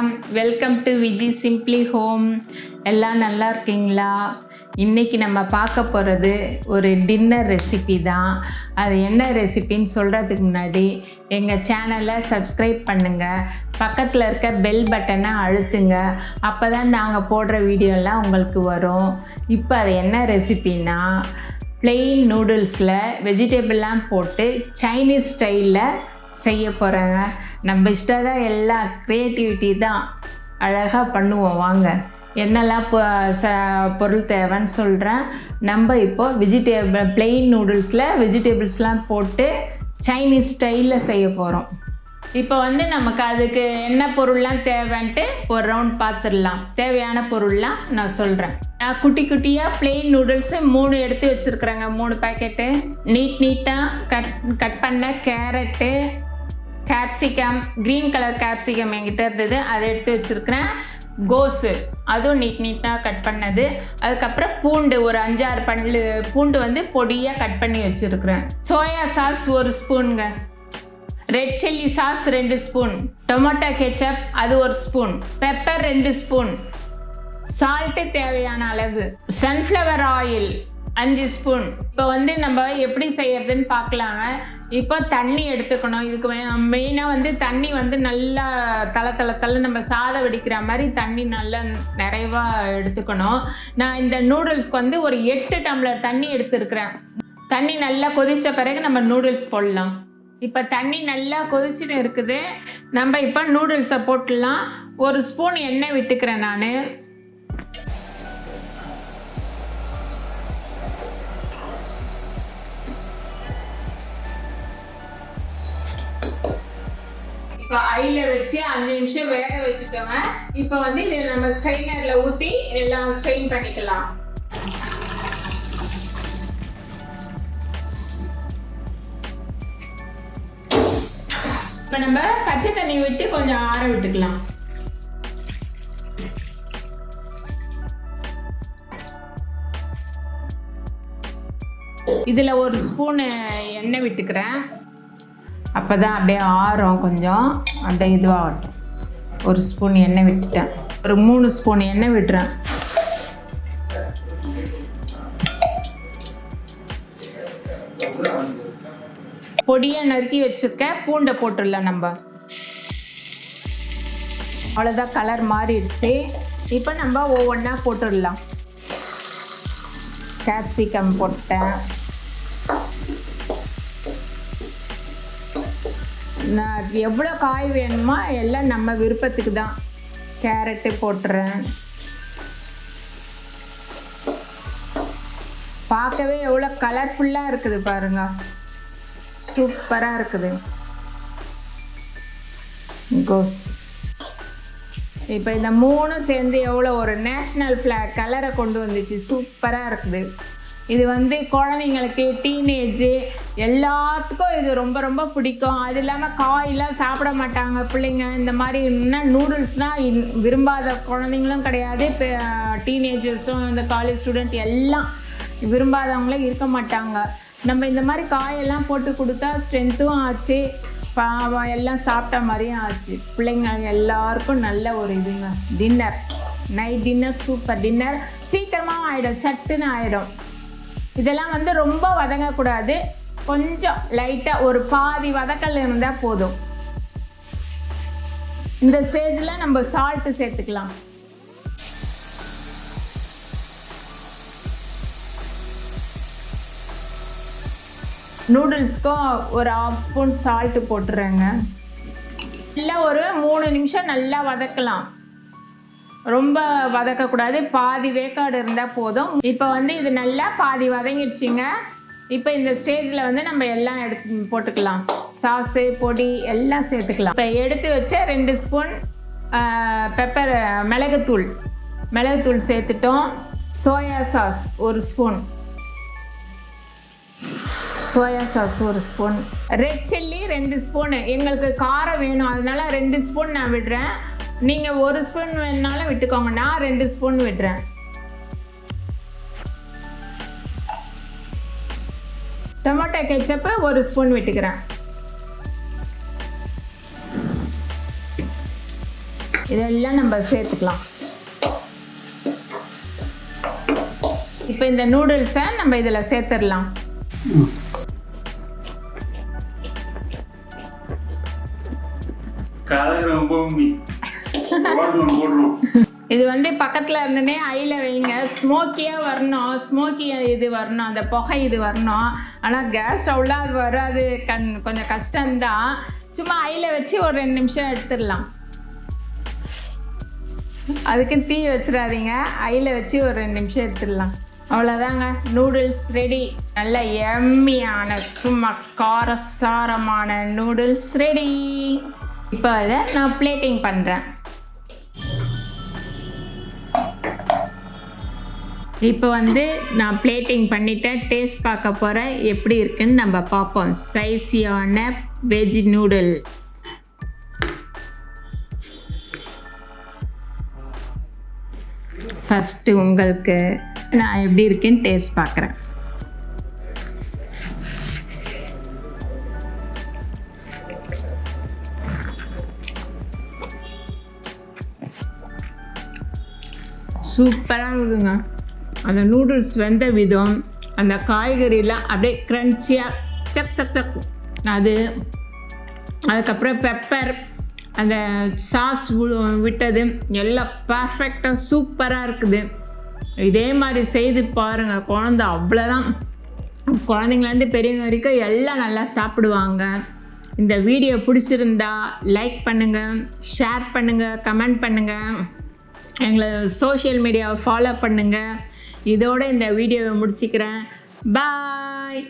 வணக்கம், welcome to Viji simply home. எல்லாம் நல்லா இருக்கீங்களா? இன்றைக்கி நம்ம பார்க்க போகிறது ஒரு டின்னர் ரெசிபி தான். அது என்ன ரெசிபின்னு சொல்கிறதுக்கு முன்னாடி எங்கள் சேனலை சப்ஸ்கிரைப் பண்ணுங்கள், பக்கத்தில் இருக்க பெல் பட்டனை அழுத்துங்க. அப்போ தான் நாங்கள் போடுற வீடியோலாம் உங்களுக்கு வரும். இப்போ அது என்ன ரெசிபின்னா, பிளெயின் நூடுல்ஸில் வெஜிடபிள்லாம் போட்டு சைனீஸ் ஸ்டைலில் செய்ய போகிறேங்க. நம்ம இஷ்டம் தான், எல்லாம் க்ரியேட்டிவிட்டி தான், அழகாக பண்ணுவோம். வாங்க, என்னெல்லாம் பொருள் தேவைன்னு சொல்கிறேன். நம்ம இப்போது பிளெயின் நூடுல்ஸில் வெஜிடபிள்ஸ்லாம் போட்டு சைனீஸ் ஸ்டைலில் செய்ய போகிறோம். இப்போ நமக்கு அதுக்கு என்ன பொருள்லாம் தேவைன்ட்டு ஒரு ரவுண்ட் பார்த்துடலாம். தேவையான பொருள்லாம் நான் சொல்கிறேன். நான் குட்டி குட்டியாக பிளெயின் நூடுல்ஸு 3 எடுத்து வச்சுருக்குறேங்க. 3 பேக்கெட்டு நீட்டாக கட் பண்ண carrot, capsicum, green colour capsicum என்கிட்ட இருந்தது, அதை எடுத்து வச்சுருக்கிறேன். கோஸு, அதுவும் நீட்டாக கட் பண்ணது. அதுக்கப்புறம் பூண்டு, ஒரு 5-6 பல்லு பூண்டு பொடியாக கட் பண்ணி வச்சுருக்கிறேன். சோயா சாஸ் 1 ஸ்பூனுங்க, red chilli sauce 2 spoon, tomato ketchup அது 1 ஸ்பூன், பெப்பர் 2 ஸ்பூன், சால்ட்டு தேவையான அளவு, சன்ஃப்ளவர் ஆயில் 5 ஸ்பூன். இப்போ நம்ம எப்படி செய்யறதுன்னு பார்க்கலாங்க. இப்போ தண்ணி எடுத்துக்கணும். இதுக்கு மெயினாக தண்ணி நல்லா தலை நம்ம சாதம் வடிக்கிற மாதிரி தண்ணி நல்லா நிறைவாக எடுத்துக்கணும். நான் இந்த நூடுல்ஸ்க்கு ஒரு 8 டம்ளர் தண்ணி எடுத்துருக்கிறேன். தண்ணி நல்லா கொதித்த பிறகு நம்ம நூடுல்ஸ் போடலாம். இப்போ தண்ணி நல்லா கொதிச்சுட்டு இருக்குது. நம்ம இப்போ நூடுல்ஸை போட்டுடலாம். 1 ஸ்பூன் எண்ணெய் விட்டுக்கிறேன் நான். இப்போ ஐல வச்சு 5 நிமிஷம் வேக வச்சுட்டோங்க. இப்போ இதை நம்ம ஸ்ட்ரெயினர்ல ஊற்றி எல்லாம் ஸ்ட்ரெயின் பண்ணிக்கலாம். இப்போ நம்ம பச்சை தண்ணி விட்டு கொஞ்சம் ஆற விட்டுக்கலாம். இதில் 1 ஸ்பூன் எண்ணெய் விட்டுக்கிறேன். அப்போ தான் அப்படியே ஆறும், கொஞ்சம் அப்படியே இதுவாகட்டும். 1 ஸ்பூன் எண்ணெய் விட்டுட்டேன். ஒரு 3 ஸ்பூன் எண்ணெய் விட்டுறேன். பொடியை நறுக்கி வச்சுருக்க பூண்டை போட்டுடலாம் நம்ம. அவ்வளோதான், கலர் மாறிடுச்சு. இப்போ நம்ம ஒவ்வொன்றா போட்டுடலாம். கேப்சிகம் போட்டேன். நான் எவ்வளோ காய் வேணுமோ எல்லாம் நம்ம விருப்பத்துக்கு தான். கேரட்டு போட்டுறேன். பார்க்கவே எவ்வளோ கலர்ஃபுல்லாக இருக்குது பாருங்க, சூப்பராக இருக்குது. கோஸ் இப்போ இந்த 3 சேர்ந்து எவ்வளோ ஒரு நேஷ்னல் ஃப்ளாக் கலரை கொண்டு வந்துச்சு, சூப்பராக இருக்குது. இது குழந்தைங்களுக்கு, டீனேஜ் எல்லாத்துக்கும் இது ரொம்ப ரொம்ப பிடிக்கும். அது இல்லாமல் காயெல்லாம் சாப்பிட மாட்டாங்க பிள்ளைங்க. இந்த மாதிரி நூடுல்ஸ்னால் விரும்பாத குழந்தைங்களும் கிடையாது, டீனேஜர்ஸும் இந்த காலேஜ் ஸ்டூடெண்ட் எல்லாம் விரும்பாதவங்களே இருக்க மாட்டாங்க. நம்ம இந்த மாதிரி காயெல்லாம் போட்டு கொடுத்தா ஸ்ட்ரென்த்தும் ஆச்சு, எல்லாம் சாப்பிட்ட மாதிரியும் ஆச்சு. பிள்ளைங்க எல்லாருக்கும் நல்ல ஒரு இதுங்க. Dinner, night dinner, super dinner. சீக்கிரமாக ஆகிடும், சட்டுன்னு ஆகிடும். இதெல்லாம் ரொம்ப வதங்கக்கூடாது, கொஞ்சம் லைட்டாக ஒரு பாதி வதக்கல் இருந்தால் போதும். இந்த ஸ்டேஜில் நம்ம சால்ட்டு சேர்த்துக்கலாம். நூடுல்ஸ்க்கும் ஒரு 1/2 ஸ்பூன் சால்ட்டு போட்டுறேங்க. நல்லா ஒரு 3 நிமிஷம் நல்லா வதக்கலாம். ரொம்ப வதக்கக்கூடாது, பாதி வேக்காடு இருந்தால் போதும். இப்போ இது நல்லா பாதி வதங்கிடுச்சிங்க. இப்போ இந்த ஸ்டேஜில் நம்ம எல்லாம் எடுத்து போட்டுக்கலாம். சாஸு, பொடி எல்லாம் சேர்த்துக்கலாம். இப்போ எடுத்து வச்ச 2 ஸ்பூன் பெப்பர், மிளகுத்தூள் சேர்த்துட்டோம். Soya sauce 1 spoon, soya sauce 1 spoon, red chilli 2 spoon. எங்களுக்கு காரம் வேணும், அதனால 2 ஸ்பூன் நான் விடுறேன். நீங்கள் 1 ஸ்பூன் வேணுனாலும் விட்டுக்கோங்க, நான் 2 ஸ்பூன் விடுறேன். டொமேட்டோ கெச்சப்பு 1 ஸ்பூன் விட்டுக்கிறேன். இதெல்லாம் நம்ம சேர்த்துக்கலாம். இப்போ இந்த நூடுல்ஸை நம்ம இதில் சேர்த்துடலாம். இது வந்து பக்கத்தில் இருந்துனே ஐயில் வைங்க. ஸ்மோக்கியாக வரணும், ஸ்மோக்கி இது வரணும், அந்த புகை இது வரணும். ஆனால் கேஸ் ஸ்டவ்வில் அது வராது, கொஞ்சம் கஷ்டம்தான். சும்மா ஐயில் வச்சு ஒரு 2 நிமிஷம் எடுத்துடலாம். அதுக்கு தீ வச்சிடாதீங்க, ஐயில் வச்சு ஒரு 2 நிமிஷம் எடுத்துடலாம். அவ்வளோதாங்க, நூடுல்ஸ் ரெடி. நல்ல எம்மியான சும்மா காரசாரமான நூடுல்ஸ் ரெடி. இப்போ அதை நான் பிளேட்டிங் பண்ணுறேன். இப்போ வந்து நான் பிளேட்டிங் பண்ணிவிட்டேன். டேஸ்ட் பார்க்க போகிறேன், எப்படி இருக்குன்னு நம்ம பார்ப்போம். ஸ்பைசியான வெஜ் நூடுல். ஃபஸ்ட்டு உங்களுக்கு நான் எப்படி இருக்குன்னு டேஸ்ட் பார்க்குறேன். சூப்பராக இருக்குதுங்க. அந்த நூடுல்ஸ் வெந்த விதம், அந்த காய்கறிலாம் அப்படியே க்ரன்ச்சியாக சக் சக் சக், அதுக்கப்புறம் பெப்பர், அந்த சாஸ் விட்டது எல்லாம் பர்ஃபெக்டாக சூப்பராக இருக்குது. இதே மாதிரி செய்து பாருங்கள். குழந்த அவ்வளோதான், குழந்தைங்கலேருந்து பெரியவங்க வரைக்கும் எல்லாம் நல்லா சாப்பிடுவாங்க. இந்த வீடியோ பிடிச்சிருந்தா லைக் பண்ணுங்கள், ஷேர் பண்ணுங்கள், கமெண்ட் பண்ணுங்கள், எங்களை சோஷியல் மீடியாவை ஃபாலோ பண்ணுங்கள். இதோட இந்த வீடியோவை முடிச்சுக்கிறேன். பாய்.